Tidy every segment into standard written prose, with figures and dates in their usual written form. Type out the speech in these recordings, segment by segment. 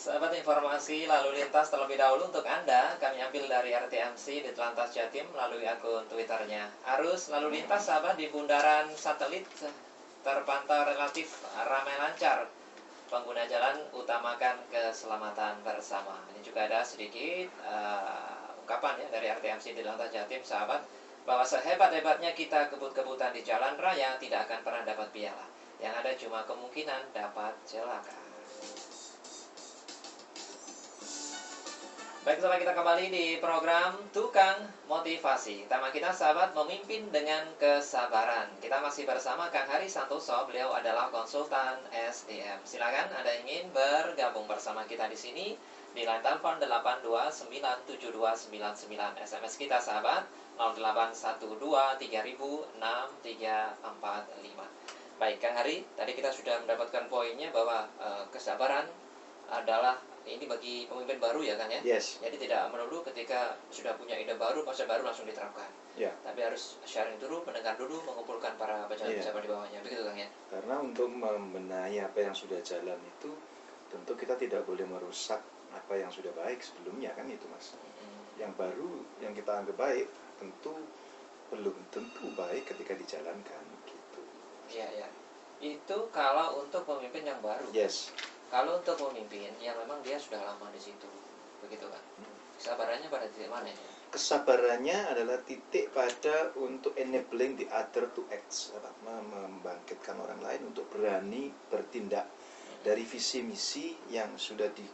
Sahabat informasi lalu lintas terlebih dahulu untuk Anda, kami ambil dari RTMC di Telantas Jatim melalui akun Twitternya. Arus lalu lintas sahabat di bundaran satelit terpantau relatif ramai lancar. Pengguna jalan utamakan keselamatan bersama. Ini juga ada sedikit ungkapan ya dari RTMC di Telantas Jatim sahabat, bahwa sehebat-hebatnya kita kebut-kebutan di jalan raya tidak akan pernah dapat piala. Yang ada cuma kemungkinan dapat celaka. Baik, setelah kita kembali di program Tukang Motivasi. Tema kita sahabat, memimpin dengan kesabaran. Kita masih bersama Kang Hari Santoso, beliau adalah konsultan SDM. Silakan Anda ingin bergabung bersama kita di sini di line telepon 8297299, SMS kita sahabat 0812306345. Baik, Kang Hari, tadi kita sudah mendapatkan poinnya bahwa kesabaran adalah ini bagi pemimpin baru ya kan ya. Yes. Jadi tidak melulu ketika sudah punya ide baru, konsep baru langsung diterapkan. Ya. Tapi harus sharing dulu, mendengar dulu, mengumpulkan para pejabat-pejabat di bawahnya. Begitu Kang ya. Karena untuk membenahi apa yang sudah jalan itu, tentu kita tidak boleh merusak apa yang sudah baik sebelumnya kan itu Mas. Yang baru yang kita anggap baik tentu belum tentu baik ketika dijalankan gitu. Iya ya. Itu kalau untuk pemimpin yang baru. Yes. Kalau untuk pemimpin yang memang dia sudah lama di situ, begitu kan? Kesabarannya pada titik mana ya? Kesabarannya adalah titik pada untuk enabling the other to act, membangkitkan orang lain untuk berani bertindak dari visi misi yang sudah di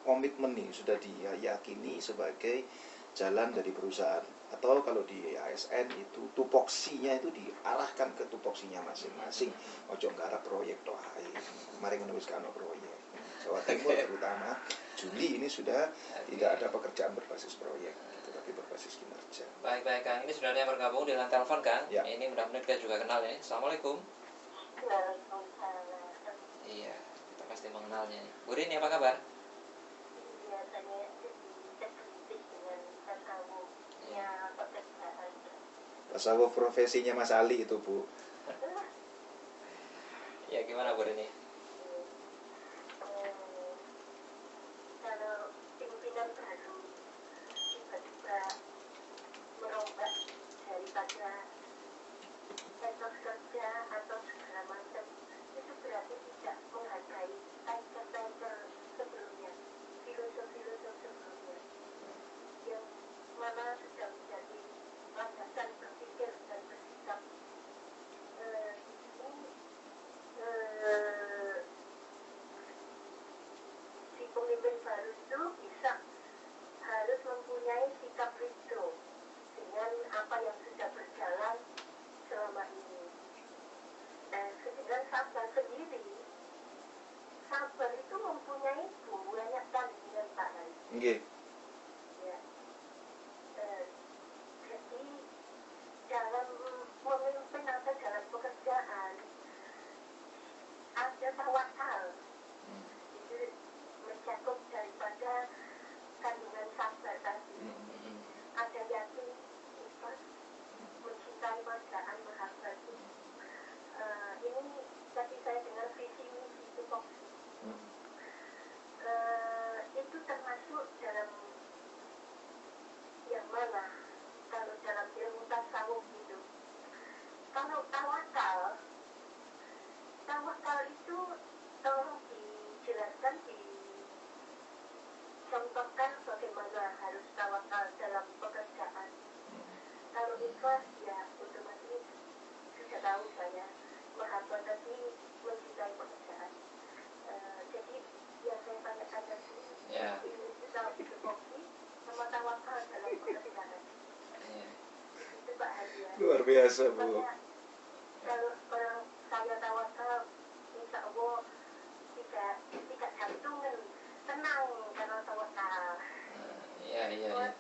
komitmen ini sudah diyakini sebagai jalan dari perusahaan. Atau kalau di ASN itu tupoksinya itu diarahkan ke tupoksinya masing-masing. Ojo nggarap proyek toh mari menuliskan proyek. Jawa Timur terutama Juli ini sudah tidak ada pekerjaan berbasis proyek, tetapi berbasis kinerja. Baik Kang, ini sudah ada yang bergabung di line telepon Kang. Ya. Ini mudah-mudahan kita juga kenal ya. Assalamualaikum. Waalaikumsalam. Iya, kita pasti mengenalnya. Bu Rini, apa kabar? Biasanya terkritik dengan tasawufnya pekerjaan. Tasawuf profesinya Mas Ali itu Bu. Ya, gimana Bu Rini? Kalau pimpinan baru tiba-tiba merombak daripada etos kerja atau segala macam, itu berarti tidak menghargai tanker-tanker sebelumnya, filosof-filosof sebelumnya, yang mana sudah menjadi landasan berpikir dan bersikap. Si pemimpin baru itu harus mempunyai sikap ridho dengan apa yang sudah berjalan selama ini. Dengan sabar sendiri, sabar itu mempunyai banyak tandingan Pak Hari. Nggih. Ya. Jadi dalam memimpin atau dalam pekerjaan ada tawakal. Itu mencakup daripada kandungan sabar tadi. Ada yakin, ikhlas, mencintai magaan, mahabbati. Ini tadi saya dengar visi misi tupoksi. Itu termasuk dalam yang mana? Kalau dalam ilmu tasawuf itu, kalau tawakal itu tolong dijelaskan, dicontohkan bagaimana harus tawakal dalam pekerjaan. Kalau ikhlas ya otomatis sudah tahu saya, mahabbah tadi mencintai pekerjaan. Jadi yang saya tanyakan tadi, itu dalam tupoksi sama tawakal dalam pekerjaan. Itu Pak Hadiah. Luar biasa Bu. Kalau orang saya tawakal, insya Allah tidak jantungan, tenang kalau tawakal. Iya.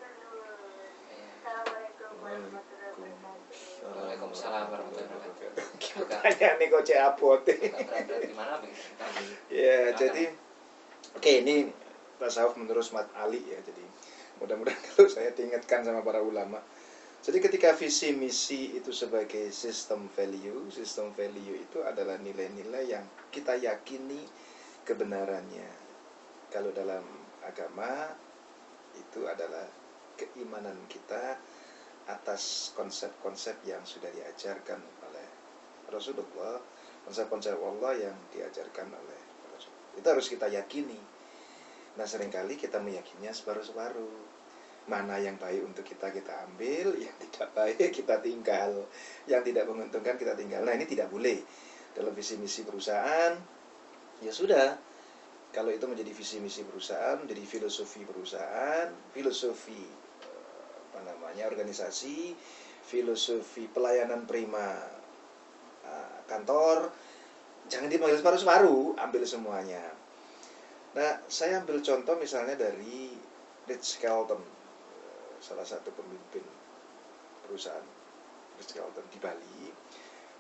Assalamualaikum warahmatullahi wabarakatuh. Waalaikumsalam warahmatullahi wabarakatuh. Tanya nih kok cek apote. Berada di mana begitu? Ya, jadi oke, ini tasawuf menurut Mat Ali ya. Jadi mudah-mudahan kalau saya diingatkan sama para ulama. Jadi ketika visi misi itu sebagai sistem value itu adalah nilai-nilai yang kita yakini kebenarannya. kalau dalam agama itu adalah keimanan kita atas konsep-konsep yang sudah diajarkan oleh Rasulullah, konsep-konsep Allah yang diajarkan oleh Rasul. Itu harus kita yakini. Nah, seringkali kita meyakininya separuh-separuh. Mana yang baik untuk kita ambil, yang tidak baik kita tinggal, yang tidak menguntungkan kita tinggal. Nah, ini tidak boleh. Dalam visi misi perusahaan, ya sudah. Kalau itu menjadi visi misi perusahaan, menjadi filosofi perusahaan, filosofi organisasi, filosofi pelayanan prima kantor, jangan dipanggil separuh-separuh, ambil semuanya. Nah, saya ambil contoh misalnya dari Ritz-Carlton, salah satu pemimpin perusahaan Ritz-Carlton di Bali,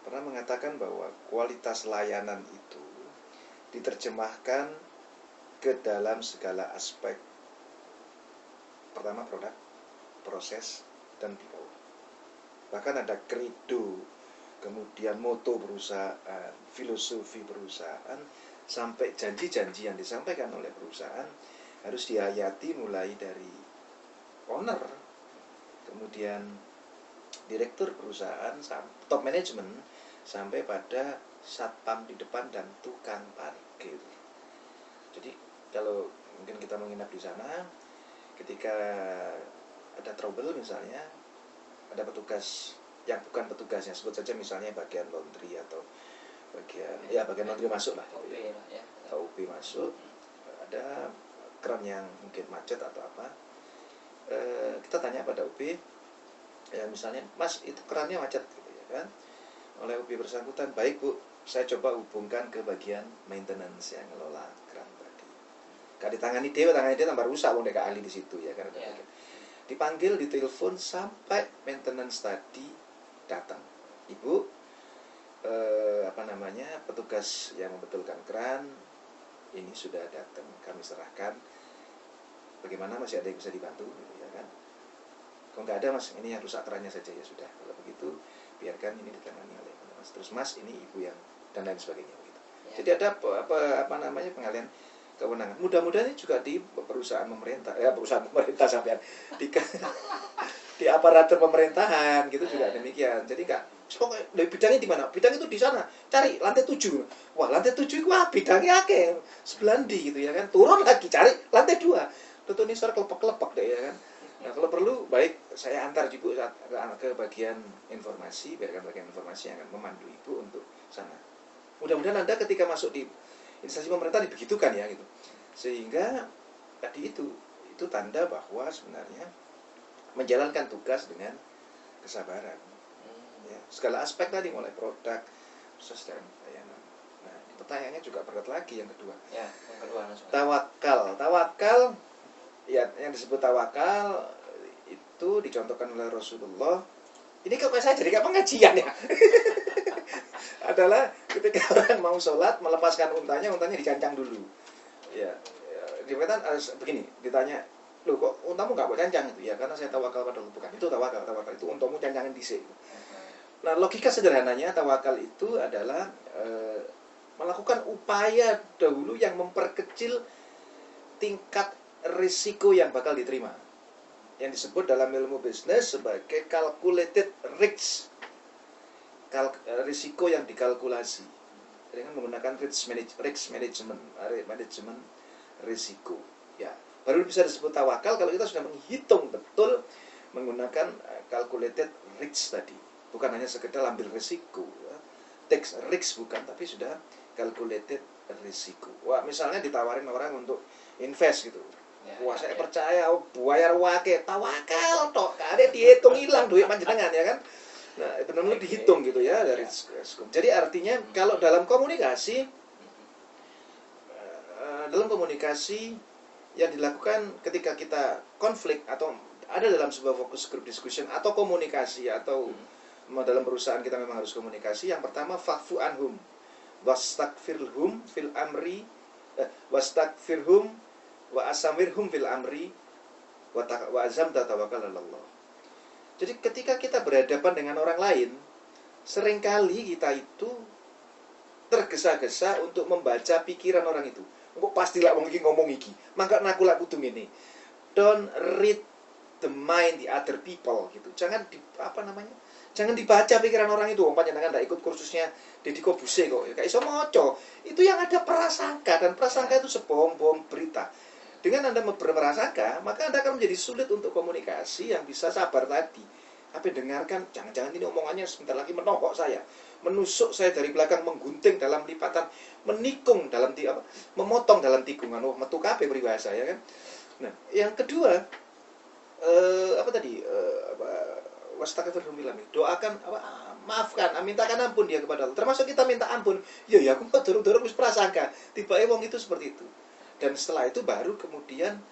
pernah mengatakan bahwa kualitas layanan itu diterjemahkan ke dalam segala aspek. Pertama, produk, proses, dan people. Bahkan ada credo, kemudian moto perusahaan, filosofi perusahaan, sampai janji-janji yang disampaikan oleh perusahaan harus dihayati mulai dari owner, kemudian direktur perusahaan, top management, sampai pada satpam di depan dan tukang parkir. Jadi kalau mungkin kita menginap di sana, ketika ada trouble misalnya, ada petugas yang bukan petugasnya, sebut saja misalnya bagian laundry atau bagian laundry masuk lah, OP lah ya. OP masuk, ada keran yang mungkin macet atau apa, kita tanya pada OP, ya misalnya, Mas itu kerannya macet gitu ya kan, oleh OP bersangkutan, baik Bu, saya coba hubungkan ke bagian maintenance yang ngelola keran tadi. Gak ditangani dia tambah rusak, wong dek ahli di situ ya kan. Ya. Dipanggil, ditelepon sampai maintenance tadi datang. Ibu, petugas yang membetulkan keran ini sudah datang, kami serahkan. Bagaimana, masih ada yang bisa dibantu gitu ya kan? Kalau nggak ada Mas, ini yang rusak kerannya saja, ya sudah. Kalau begitu biarkan ini ditangani oleh Mas. Terus Mas, ini ibu yang dan lain sebagainya begitu. Ya. Jadi ada pengalian kewenangan. Mudah-mudahan juga di perusahaan pemerintah sampean di aparatur pemerintahan gitu juga demikian. Jadi enggak bidangnya di mana? Bidang itu di sana. Cari lantai 7. Wah, lantai 7 itu bidangnya akeh. Sebelah ndi gitu ya kan. Turun lagi cari lantai 2. Tentu ini kelepek-kelepek deh ya kan. Nah, kalau perlu baik saya antar Ibu ke bagian informasi, biarkan bagian informasi yang akan memandu Ibu untuk sana. Mudah-mudahan Anda ketika masuk di instansi pemerintah dibegitukan ya gitu. Sehingga tadi itu tanda bahwa sebenarnya menjalankan tugas dengan kesabaran. Ya, segala aspek tadi mulai produk, proses dan layanan. Nah, pertanyaannya juga berat lagi yang kedua. Ya, yang kedua langsung. Tawakal ya, yang disebut tawakal itu dicontohkan oleh Rasulullah. Ini kok saya jadi kayak pengajian ya. Adalah ketika orang mau sholat, melepaskan untanya dicancang dulu. Ya, begini, ditanya, loh kok untamu nggak mau cancang itu? Ya karena saya tawakal pada Allah. Bukan, itu tawakal itu untamu cancangin disik. Nah, logika sederhananya tawakal itu adalah melakukan upaya dahulu yang memperkecil tingkat risiko yang bakal diterima, yang disebut dalam ilmu bisnis sebagai calculated risk, risiko yang dikalkulasi dengan menggunakan risk management risiko. Ya, baru bisa disebut tawakal kalau kita sudah menghitung betul menggunakan calculated risk tadi, bukan hanya sekedar ambil risiko, take risk bukan, tapi sudah calculated risiko. Wah, misalnya ditawarin orang untuk invest gitu. Wah, saya percaya bayar wake, tawakal tok, ada dihitung hilang duit panjenengan ya kan. Nah, benar-benar dihitung gitu ya dari risiko. Jadi artinya kalau dalam komunikasi yang dilakukan ketika kita konflik atau ada dalam sebuah fokus group discussion atau komunikasi atau dalam perusahaan kita memang harus komunikasi. Yang pertama, fa'fu anhum wastaghfirhum fil amri wastaghfirhum wa asamirhum fil amri wa azam tawakkal Allah. Jadi ketika kita berhadapan dengan orang lain, seringkali kita itu tergesa-gesa untuk membaca pikiran orang itu. Kok pasti lah wong iki ngomong iki. Mangka aku lak kudu ngene. Don't read the mind the other people gitu. Jangan Jangan dibaca pikiran orang itu. Wong panjenengan ndak ikut kursusnya Deddy Kobuse kok. Kayak iso maca. Itu yang ada prasangka, dan prasangka itu sebohong-bohong berita. Dengan Anda berprasangka, maka Anda akan menjadi sulit untuk komunikasi yang bisa sabar tadi. Apa dengarkan, jangan-jangan ini omongannya sebentar lagi menohok saya, menusuk saya dari belakang, menggunting dalam lipatan, menikung dalam memotong dalam tikungan. Oh, metu kabeh peribahasa ya kan. Nah, yang kedua, doakan, maafkan, mintakan ampun dia kepada Allah. Termasuk kita minta ampun. Ya aku dorong-dorong wis prasangka. Tiba-tiba wong itu seperti itu. Dan setelah itu baru kemudian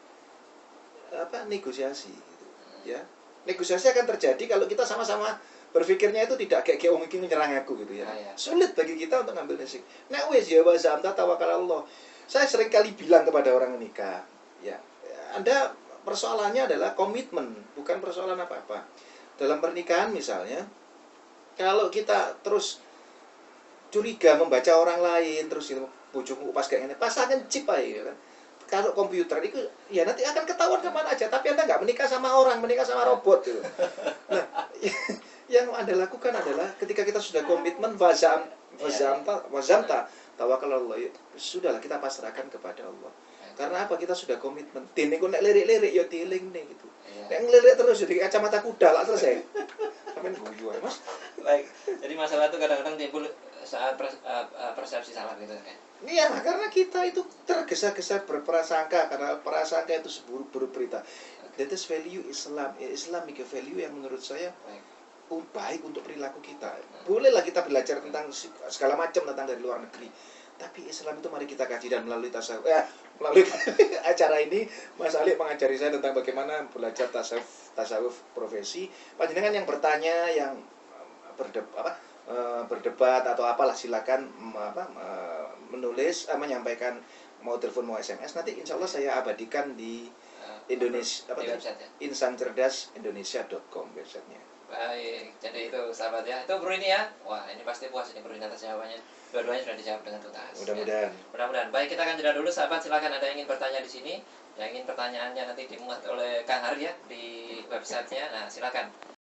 negosiasi gitu, ya. Negosiasi akan terjadi kalau kita sama-sama berpikirnya itu tidak kayak wong iki nyerang aku gitu ya. Sulit bagi kita untuk ngambil resiko. Nek wis ya wa zamta tawakal Allah. Saya sering kali bilang kepada orang menikah, ya, Anda persoalannya adalah komitmen, bukan persoalan apa-apa. Dalam pernikahan misalnya, kalau kita terus curiga membaca orang lain, terus itu bojomu pas kayak gini, pasangan chip aja ya kan. Kalau komputer itu ya nanti akan ketahuan kemana aja, tapi Anda nggak menikah sama orang, menikah sama robot gitu. Nah, yang Anda lakukan adalah ketika kita sudah komitmen wazamta tawakal Allah, sudahlah kita pasrahkan kepada Allah. Karena apa? Kita sudah komitmen. Dene kok nek lirik-lirik ya dieling nih gitu. Nek ngelirik terus jadi kacamata kuda lah selesai. Sampeyan guyu ae, Mas. Baik. Jadi masalah itu kadang-kadang timbul saat persepsi salah gitu kan. Iya, karena kita itu tergesa-gesa berprasangka, karena prasangka itu seburuk-buruk berita. That is value Islam. Islamic value yang menurut saya baik untuk perilaku kita. Bolehlah kita belajar tentang segala macam tentang dari luar negeri. Tapi Islam itu mari kita kaji, dan melalui melalui acara ini Mas Ali mengajari saya tentang bagaimana belajar tasawuf profesi. Panjenengan yang bertanya, yang berdebat atau apalah, silakan menulis, menyampaikan, mau telepon mau SMS, nanti insya Allah saya abadikan di Indonesia insancerdasindonesia.com websitenya. Baik, jadi itu sahabat ya. Itu Bro ini ya. Wah, ini pasti puas ini Bro ini atas jawabannya. Dua-duanya sudah dijawab dengan tuntas. Mudah-mudahan. Ya. Mudah-mudahan. Baik, kita akan jeda dulu sahabat. Silakan ada yang ingin bertanya di sini. Yang ingin pertanyaannya nanti dimuat oleh Kang Arya di websitenya. Nah, silakan.